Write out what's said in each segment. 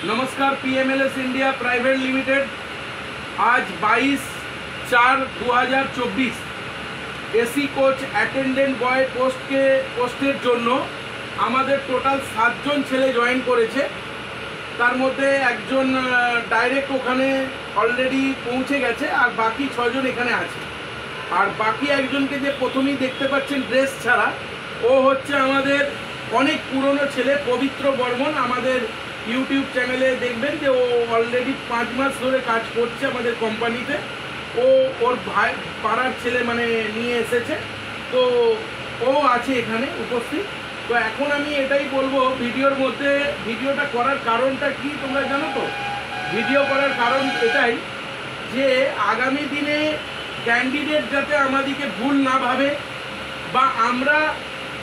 नमस्कार। पीएमएलएस India private limited आज 22/4/2024 AC coach attendant boy poster जोन्नो आमादेर टोटाल 7 जन छेले जয়েন करेছে। तार मध्य एकजन डायरेक्ट ओखाने अलरेडी पौঁছে গেছে और बाकी 6 जन एखाने आछे। और बाकी एकजनके जे प्रथमेই देखते पाচ্ছেন ड्रेस छाड़ा ओ হচ্ছে আমাদের অনেক পুরনো ছেলে পবিত্র বর্মন। আমাদের यूट्यूब चैनले देखें जो अलरेडी 5 मास धरे काज करছে আমাদের কোম্পানিতে। ও ওর ভাই পাড়ার ছেলে মানে নিয়ে এসেছে, তো ও আছে এখানে উপস্থিত। তো এখন আমি এটাই বলবো ভিডিওর মধ্যে, ভিডিওটা করার কারণটা কি তোমরা জানো তো? ভিডিও করার কারণ এটাই যে আগামী দিনে ক্যান্ডিডেট যাতে আমাদেরকে ভুল না ভাবে বা আমরা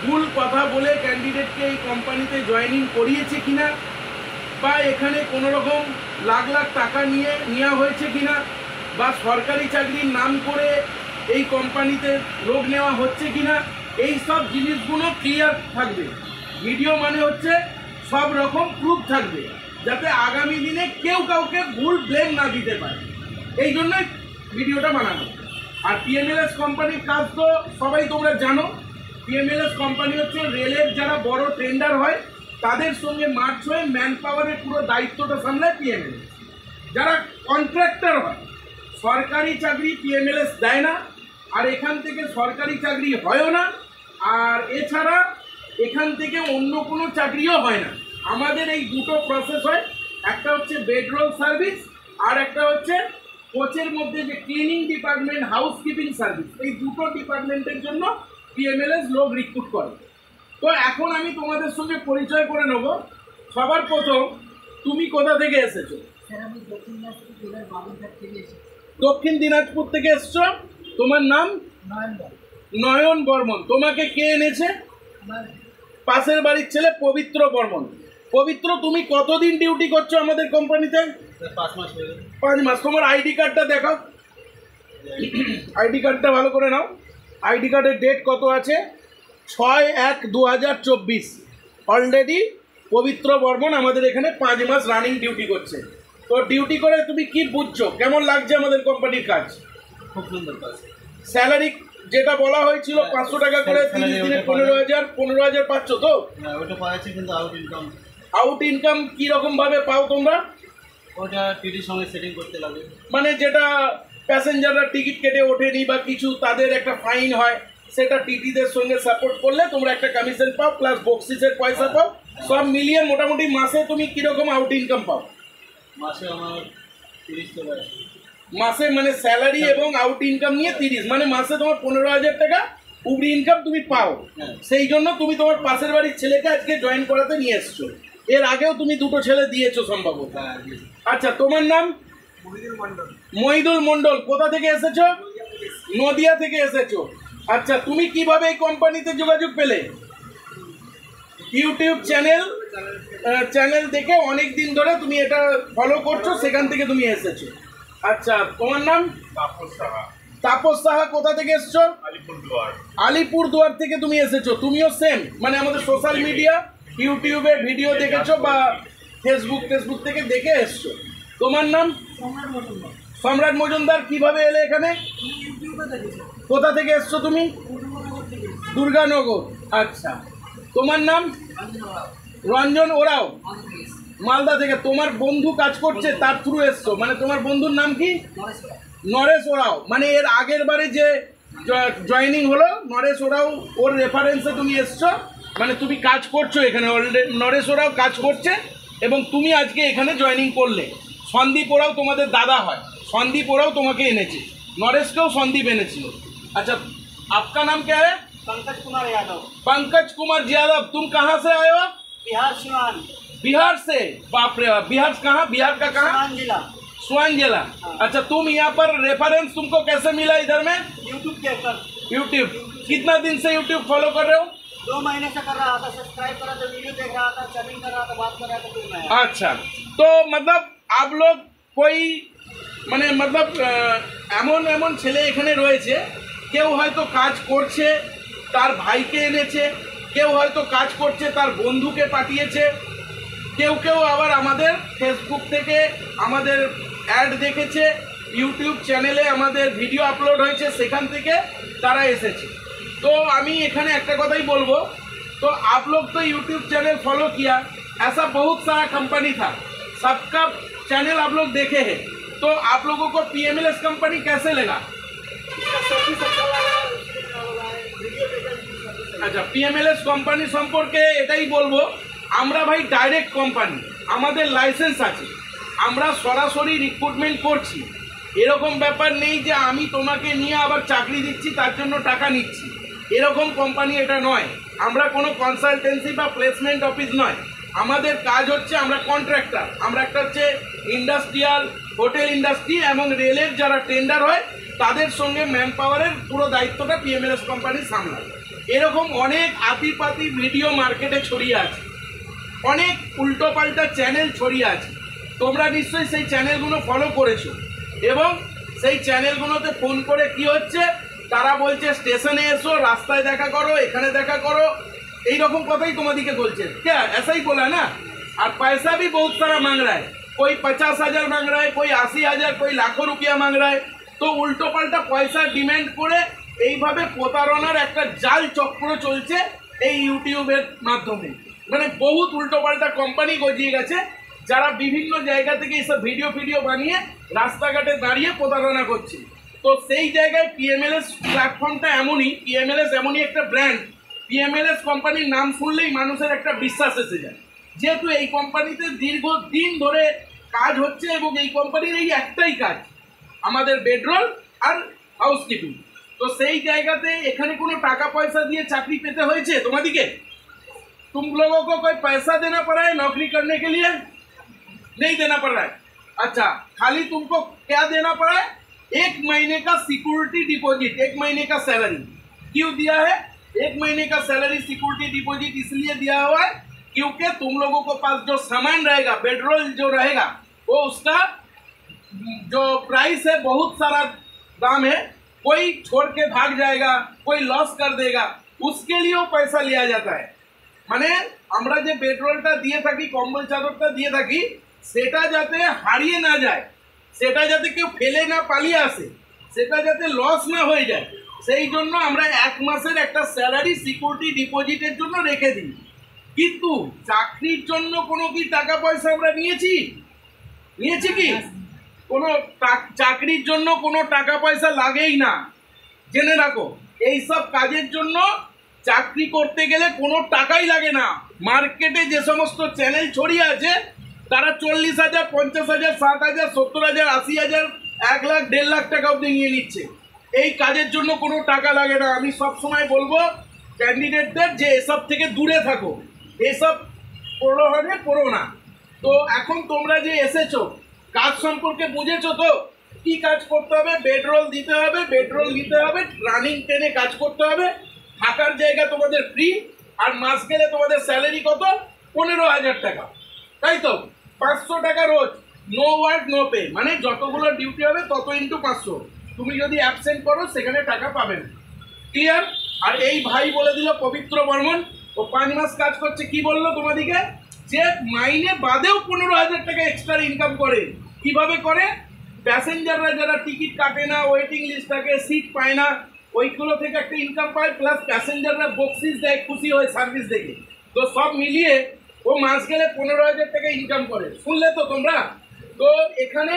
ভুল কথা বলে ক্যান্ডিডেটকে এই কোম্পানিতে জয়েনিং করিয়েছে কিনা বা এখানে কোনো রকম লাখ লাখ টাকা নিয়ে নেওয়া হয়েছে কিনা বা সরকারি চাকরির নাম করে এই কোম্পানিতে লোক নেওয়া হচ্ছে কিনা, এই সব জিনিসগুলো ক্লিয়ার থাকবে। ভিডিও মানে হচ্ছে সব রকম প্রুফ থাকবে যাতে আগামী দিনে কেউ কাউকে ভুল ব্লেম না দিতে পারে, এই জন্যই ভিডিওটা বানানো। আর পিএমএলএস কোম্পানির কাজ তো সবাই তোমরা জানো। পিএমএলএস কোম্পানি হচ্ছে রেলের যারা বড় টেন্ডার হয় তাদের সঙ্গে মার্চ হয়ে ম্যান পাওয়ারের পুরো দায়িত্বটা সামলায় পিএমএলএস। যারা কন্ট্রাক্টর হয় সরকারি চাকরি পিএমএলএস দেয় না, আর এখান থেকে সরকারি চাকরি হয়ও না, আর এছাড়া এখান থেকে অন্য কোনো চাকরিও হয় না। আমাদের এই দুটো প্রসেস হয়, একটা হচ্ছে বেডরোল সার্ভিস আর একটা হচ্ছে কোচের মধ্যে যে ক্লিনিং ডিপার্টমেন্ট, হাউসকিপিং সার্ভিস, এই দুটো ডিপার্টমেন্টের জন্য পিএমএলএস লোক রিক্রুট করে। তো এখন আমি তোমাদের সঙ্গে পরিচয় করে নেব। সবার প্রথম তুমি কোথা থেকে এসেছো? দক্ষিণ দিনাজপুর থেকে এসছো। তোমার নাম? নয়ন বর্মন। তোমাকে কে এনেছে? পাশের বাড়ির ছেলে পবিত্র বর্মন। পবিত্র, তুমি কতদিন ডিউটি করছো আমাদের কোম্পানিতে? 5 মাস। তোমার আইডি কার্ডটা দেখাও। আইডি কার্ডটা ভালো করে নাও। আইডি কার্ডের ডেট কত আছে? 6/1/2024। অলরেডি পবিত্র বর্মন আমাদের এখানে 5 মাস রানিং ডিউটি করছে। তো ডিউটি করে তুমি কি বুঝছো, কেমন লাগছে আমাদের কোম্পানির কাজ? খুব সুন্দর কাজ। স্যালারি যেটা বলা হয়েছিল 500 টাকা করে 30 দিনে 15,000 পাচ্ছ তো? ওটা পাচ্ছি, কিন্তু আউট ইনকাম কীরকম ভাবে পাও তোমরা? ওটা টিটির সঙ্গে সেটিং করতে লাগে, মানে যেটা প্যাসেঞ্জাররা টিকিট কেটে ওঠেনি বা কিছু তাদের একটা ফাইন হয়, সেটা টিটিদের সঙ্গে সাপোর্ট করলে তোমরা একটা কমিশন পাও, প্লাস বক্সিসের পয়সা পাও। সব মিলিয়ে মোটামুটি মাসে তুমি কীরকম আউট ইনকাম পাও? মাসে আমার 30 টাকা। মাসে মানে স্যালারি এবং আউট ইনকাম নিয়ে 30, মানে মাসে তোমার 15,000 টাকা উপরি ইনকাম তুমি পাও। সেই জন্য তুমি তোমার পাশের বাড়ির ছেলেকে আজকে জয়েন করাতে নিয়ে এসছো। এর আগেও তুমি দুটো ছেলে দিয়েছো সম্ভবত। আচ্ছা, তোমার নাম? মহিদুল মন্ডল। কোথা থেকে এসেছো? নদিয়া থেকে এসেছো। আচ্ছা, তুমি কিভাবে এই কোম্পানিতে যোগাযোগ পেলে? ইউটিউব চ্যানেল দেখে অনেক দিন ধরে তুমি এটা ফলো করছো, সেখান থেকে তুমি এসেছো। আচ্ছা, তোমার নাম? তাপস সাহা। কোথা থেকে এসছো? আলিপুরদুয়ার থেকে তুমি এসেছো। তুমিও সেম, মানে আমাদের সোশ্যাল মিডিয়া ইউটিউবে ভিডিও দেখেছো বা ফেসবুক থেকে দেখে এসছো। তোমার নাম? সম্রাট মজুমদার। কিভাবে এলে এখানে? কোথা থেকে এসছো তুমি? দুর্গানগর। আচ্ছা, তোমার নাম? রঞ্জন ওরাও, মালদা থেকে। তোমার বন্ধু কাজ করছে, তার থ্রু এসছো, মানে তোমার বন্ধুর নাম কি? নরেশ ওরাও। মানে এর আগের বারে যে জয়েনিং হলো নরেশ ওরাও, ওর রেফারেন্সে তুমি এসছো, মানে তুমি কাজ করছো এখানে অলরেডি। নরেশ ওরাও কাজ করছে এবং তুমি আজকে এখানে জয়েনিং করলে। সন্দীপ ওরাও তোমাদের দাদা হয়, সন্দীপ ওরাও তোমাকে এনেছে, নরেশকেও সন্দীপ এনেছিল। अच्छा, आपका नाम क्या है? पंकज कुमार यादव। पंकज कुमार यादव। तुम कहाँ से आए हो? बिहार सिवान। बिहार से? बाप रे, बिहार कहाँ? बिहार का कहाँ? जिला स्वान जिला। अच्छा, तुम यहाँ पर रेफरेंस तुमको कैसे मिला इधर में? यूट्यूब के पर। यूट्यूब। कितना दिन से यूट्यूब फॉलो कर रहे हो? 2 महीने से कर रहा था। सब्सक्राइब करा था, वीडियो देख रहा था, चैटिंग कर रहा था, बात कर रहा था, फिर मैं। अच्छा, तो मतलब आप लोग कोई মানে मतलब এমন এমন ছেলে এখানে রয়েছে, কেউ হয়তো কাজ করছে তার ভাইকে এনেছে, কেউ হয়তো কাজ করছে তার বন্ধুকে পাঠিয়েছে, কেউ কেউ আবার আমাদের ফেসবুক থেকে আমাদের অ্যাড দেখেছে, ইউটিউব চ্যানেলে আমাদের ভিডিও আপলোড হয়েছে, সেখান থেকে তারা এসেছে। तो আমি এখানে একটা কথাই বলবো, तो आप लोग तो यूट्यूब चैनल फॉलो किया, ऐसा बहुत सारा कंपनी था, सबका चैनल आप लोग देखे हैं, तो आप लोगों को PMLS कंपनी कैसे लगा? আচ্ছা, PMLS কোম্পানি সম্পর্কে এটাই বলবো, আমরা ভাই ডাইরেক্ট কোম্পানি, আমাদের লাইসেন্স আছে, আমরা সরাসরি রিক্রুটমেন্ট করছি। এরকম ব্যাপার নেই যে আমি তোমাকে নিয়ে আবার চাকরি দিচ্ছি তার জন্য টাকা নিচ্ছি, এরকম কোম্পানি এটা নয়। আমরা কোনো কনসালটেন্সি বা প্লেসমেন্ট অফিস নয়, আমাদের কাজ হচ্ছে আমরা কন্ট্রাক্টর, আমরা একটা হচ্ছে ইন্ডাস্ট্রিয়াল, হোটেল ইন্ডাস্ট্রি এবং রেলের যারা টেন্ডার হয় তাদের সঙ্গে ম্যান পাওয়ারের পুরো দায়িত্বটা PMLS কোম্পানি সামলায়। এরকম অনেক আতিপাতি ভিডিও মার্কেটে ছড়িয়ে আছে, অনেক উল্টোপাল্টা চ্যানেল ছড়িয়ে আছে, তোমরা নিশ্চয়ই সেই চ্যানেলগুলো ফলো করেছো এবং সেই চ্যানেলগুলোতে ফোন করে কি হচ্ছে, তারা বলছে স্টেশনে এসো, রাস্তায় দেখা করো, এখানে দেখা করো, এইরকম কথাই তোমাদেরকে বলছে। क्या ऐसा ही बोला ना? और पैसा भी बहुत सारा मांग रहा है, कोई 50,000 मांग रहा है, कोई 80,000, कोई लाखों रुपया मांग रहा है। तो उल्टो पाल्टा पैसा डिमांड করে এইভাবে প্রতারণার একটা জাল চক্র চলছে এই ইউটিউবের মাধ্যমে। মানে বহুত উল্টো পাল্টা কোম্পানি গজিয়ে গেছে যারা বিভিন্ন জায়গা থেকে এইসব ভিডিও বানিয়ে রাস্তাঘাটে দাঁড়িয়ে প্রতারণা করছে। তো সেই জায়গায় PMLS প্ল্যাটফর্মটা এমনই, PMLS এমনই একটা ব্র্যান্ড, PMLS কোম্পানির নাম শুনলেই মানুষের একটা বিশ্বাস এসে যায়, যেহেতু এই কোম্পানিতে দীর্ঘদিন ধরে কাজ হচ্ছে এবং এই কোম্পানির এই একটাই কাজ আমাদের বেডরোল আর হাউসকিপিং। তো সেই জায়গাতে এখানে কোনো টাকা পয়সা দিয়ে চাকরি পেতে হয়েছে তোমাদেরকে? तुम लोगों को कोई पैसा देना पड़ा है नौकरी करने के लिए? नहीं देना पड़ रहा है। अच्छा, खाली तुमको क्या देना पड़ा है? 1 महीने का सिक्योरिटी डिपॉजिट, 1 महीने का सैलरी। क्यों दिया है 1 महीने का सैलरी सिक्योरिटी डिपॉजिट? इसलिए दिया हुआ है क्योंकि तुम लोगों के पास जो सामान रहेगा, पेट्रोल जो रहेगा, वो उसका जो प्राइस है बहुत सारा दाम है, कोई छोड़ के भाग जाएगा, कोई लॉस कर देगा, उसके लिए वो पैसा लिया जाता है। মানে আমরা যে পেট্রোলটা দিয়ে থাকি, কম্বল চাদরটা দিয়ে থাকি, সেটা যাতে হারিয়ে না যায়, সেটা যাতে কেউ ফেলে না পালিয়ে আসে, সেটা যাতে লস না হয়ে যায়, সেই জন্য আমরা 1 মাসের একটা স্যালারি সিকিউরিটি ডিপোজিটের জন্য রেখে দিই। কিন্তু চাকরির জন্য কোনো কি টাকা পয়সা আমরা নিয়েছি কি? কোনো চাকরির জন্য কোনো টাকা পয়সা লাগেই না, জেনে রাখো। এইসব কাজের জন্য চাকরি করতে গেলে কোনো টাকাই লাগে না। মার্কেটে যে সমস্ত চ্যানেল ছড়িয়ে আছে তারা 40,000, 50,000, 60,000, 70,000, 80,000, 1 লাখ, 1.5 লাখ টাকা অবধি নিয়ে নিচ্ছে। এই কাজের জন্য কোনো টাকা লাগে না। আমি সব সময় বলবো ক্যান্ডিডেটদের যে এসব থেকে দূরে থাকো, এসব প্রলোভনে পড়ো না। তো এখন তোমরা যে এসেছো, কাজ সম্পর্কে বুঝেছো তো? কি কাজ করতে হবে? বেডরোল দিতে হবে, বেডরোল নিতে হবে, রানিং ট্রেনে কাজ করতে হবে, থাকার জায়গা তোমাদের ফ্রি, আর মাস গেলে তোমাদের স্যালারি কত? 15,000 টাকা, তাই তো? 500 টাকা রোজ, নো ওয়ার্ক নো পে, মানে যতগুলো ডিউটি হবে তত ইন্টু 500। তুমি যদি অ্যাবসেন্ট করো সেখানে টাকা পাবে না। ক্লিয়ার? আর এই ভাই বলে দিল পবিত্র বর্মন, ও 5 মাস কাজ করছে, কি বললো তোমাদিকে? যে মাইনে বাদেও 15,000 টাকা এক্সট্রা ইনকাম করে। কিভাবে করে? প্যাসেঞ্জাররা যারা টিকিট কাটে না, ওয়েটিং লিস্ট থাকে, সিট পায় না, ওইগুলো থেকে একটা ইনকাম পায়, প্লাস প্যাসেঞ্জাররা বক্সিস দেয়, খুশি হয় সার্ভিস দেখে। তো সব মিলিয়ে ও মাস গেলে 15,000 টাকা ইনকাম করে। শুনলে তো তোমরা? তো এখানে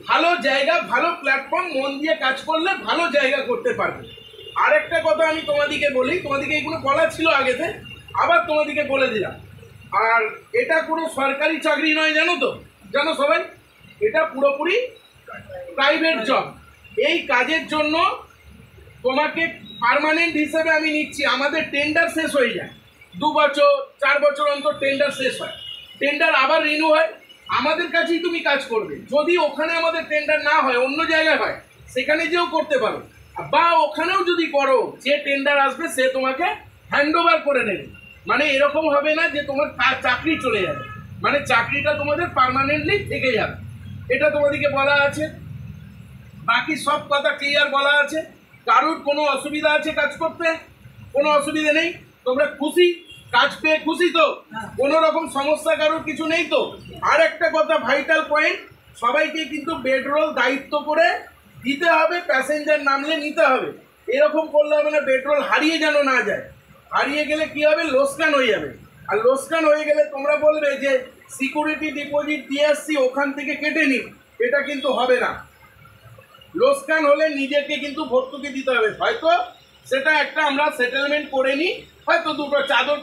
ভালো জায়গা, ভালো প্ল্যাটফর্ম, মন দিয়ে কাজ করলে ভালো জায়গা করতে পারবে। আরেকটা কথা আমি তোমাদিকে বলি, তোমাদিকে এইগুলো বলা ছিল আগেতে, আবার তোমাদিকে বলে দিলাম। আর এটা কোনো সরকারি চাকরি নয়, জানো তো? জানো সবাই? এটা পুরোপুরি প্রাইভেট জব। এই কাজের জন্য তোমাকে পার্মানেন্ট হিসেবে আমি নিচ্ছি। আমাদের টেন্ডার শেষ হয়ে যায়, 2 বছর 4 বছর অন্তর টেন্ডার শেষ হয়, টেন্ডার আবার রিনিউ হয়, আমাদের কাছেই তুমি কাজ করবে। যদি ওখানে আমাদের টেন্ডার না হয়, অন্য জায়গায় হয়, সেখানে যেও করতে পারো, বা ওখানেও যদি করো, যে টেন্ডার আসবে সে তোমাকে হ্যান্ড ওভার করে নেবে। মানে এরকম হবে না যে তোমার চাকরি চলে যাবে, মানে চাকরিটা তোমাদের পার্মানেন্টলি থেকে যাবে। এটা তোমাদেরকে বলা আছে, বাকি সব কথা ক্লিয়ার বলা আছে। কারোর কোনো অসুবিধা আছে কাজ করতে? কোনো অসুবিধা নেই, তোমরা খুশি? কাজ পেয়ে খুশি তো? কোনো রকম সমস্যা কারোর কিছু নেই তো? আর একটা কথা ভাইটাল পয়েন্ট, সবাইকে কিন্তু বেডরোল দায়িত্ব করে দিতে হবে, প্যাসেঞ্জার নামলে নিতে হবে। এরকম করলে হবে না, বেডরোল হারিয়ে যেন না যায়। হারিয়ে গেলে কি হবে, লোকসান হয়ে যাবে। আর লোকসান হয়ে গেলে তোমরা বলবে যে সিকিউরিটি ডিপোজিট দিয়ে আসছি ওখান থেকে কেটে নিন, এটা কিন্তু হবে না। লোকসান হলে নিজেকে কিন্তু ভর্তুকি দিতে হবে। হয়তো সেটা একটা আমরা সেটেলমেন্ট করে নিই, হয়তো দুটো চাদর